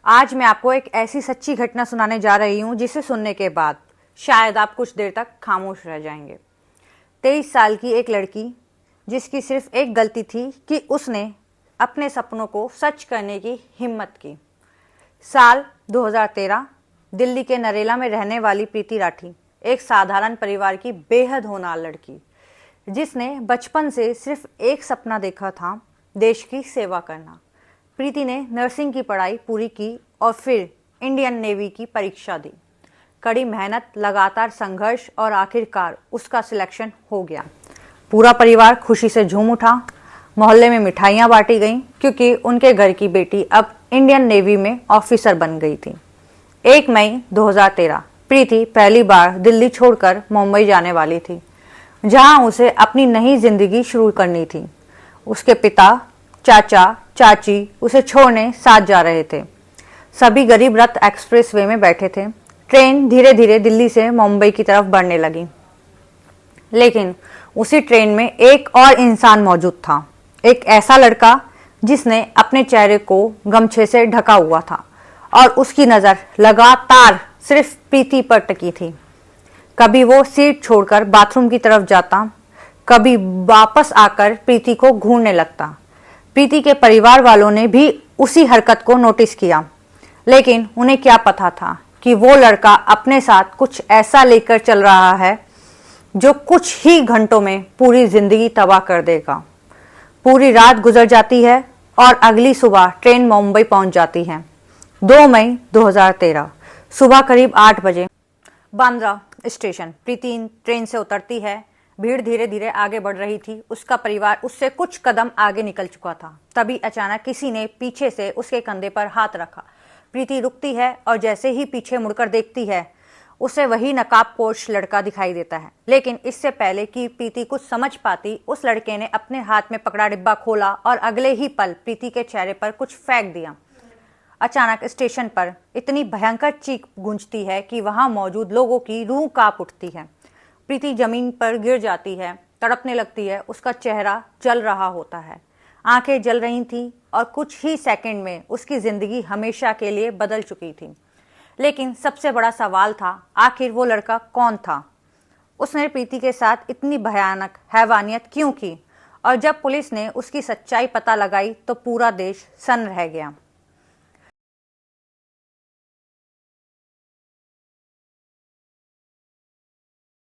आज मैं आपको एक ऐसी सच्ची घटना सुनाने जा रही हूँ जिसे सुनने के बाद शायद आप कुछ देर तक खामोश रह जाएंगे। 23 साल की एक लड़की जिसकी सिर्फ एक गलती थी कि उसने अपने सपनों को सच करने की हिम्मत की। साल 2013 दिल्ली के नरेला में रहने वाली प्रीति राठी एक साधारण परिवार की बेहद होनहार लड़की, जिसने बचपन से सिर्फ एक सपना देखा था, देश की सेवा करना। प्रीति ने नर्सिंग की पढ़ाई पूरी की और फिर इंडियन नेवी की परीक्षा दी। कड़ी मेहनत, लगातार संघर्ष और आखिरकार उसका सिलेक्शन हो गया। पूरा परिवार खुशी से झूम उठा। मोहल्ले में मिठाइयाँ बांटी गईं क्योंकि उनके घर की बेटी अब इंडियन नेवी में ऑफिसर बन गई थी। 1 मई 2013 प्रीति पहली बार दिल्ली छोड़कर मुंबई जाने वाली थी, जहां उसे अपनी नई जिंदगी शुरू करनी थी। उसके पिता, चाचा, चाची उसे छोड़ने साथ जा रहे थे। सभी गरीब रथ एक्सप्रेस वे में बैठे थे। ट्रेन धीरे धीरे दिल्ली से मुंबई की तरफ बढ़ने लगी, लेकिन उसी ट्रेन में एक और इंसान मौजूद था। एक ऐसा लड़का जिसने अपने चेहरे को गमछे से ढका हुआ था और उसकी नजर लगातार सिर्फ प्रीति पर टिकी थी। कभी वो सीट छोड़कर बाथरूम की तरफ जाता, कभी वापस आकर प्रीति को घूरने लगता। प्रीति के परिवार वालों ने भी उसी हरकत को नोटिस किया, लेकिन उन्हें क्या पता था कि वो लड़का अपने साथ कुछ ऐसा लेकर चल रहा है जो कुछ ही घंटों में पूरी जिंदगी तबाह कर देगा। पूरी रात गुजर जाती है और अगली सुबह ट्रेन मुंबई पहुंच जाती है। 2 मई 2013 सुबह करीब 8 बजे बांद्रा स्टेशन प्रीति ट्रेन से उतरती है। भीड़ धीरे धीरे आगे बढ़ रही थी। उसका परिवार उससे कुछ कदम आगे निकल चुका था। तभी अचानक किसी ने पीछे से उसके कंधे पर हाथ रखा। प्रीति रुकती है और जैसे ही पीछे मुड़कर देखती है, उसे वही नकाबपोश लड़का दिखाई देता है। लेकिन इससे पहले कि प्रीति कुछ समझ पाती, उस लड़के ने अपने हाथ में पकड़ा डिब्बा खोला और अगले ही पल प्रीति के चेहरे पर कुछ फेंक दिया। अचानक स्टेशन पर इतनी भयंकर चीख गूंजती है कि वहां मौजूद लोगों की रूह कांप उठती है। प्रीति जमीन पर गिर जाती है, तड़पने लगती है। उसका चेहरा जल रहा होता है, आंखें जल रही थीं और कुछ ही सेकंड में उसकी जिंदगी हमेशा के लिए बदल चुकी थी। लेकिन सबसे बड़ा सवाल था, आखिर वो लड़का कौन था? उसने प्रीति के साथ इतनी भयानक हैवानियत क्यों की? और जब पुलिस ने उसकी सच्चाई पता लगाई तो पूरा देश सन्न रह गया।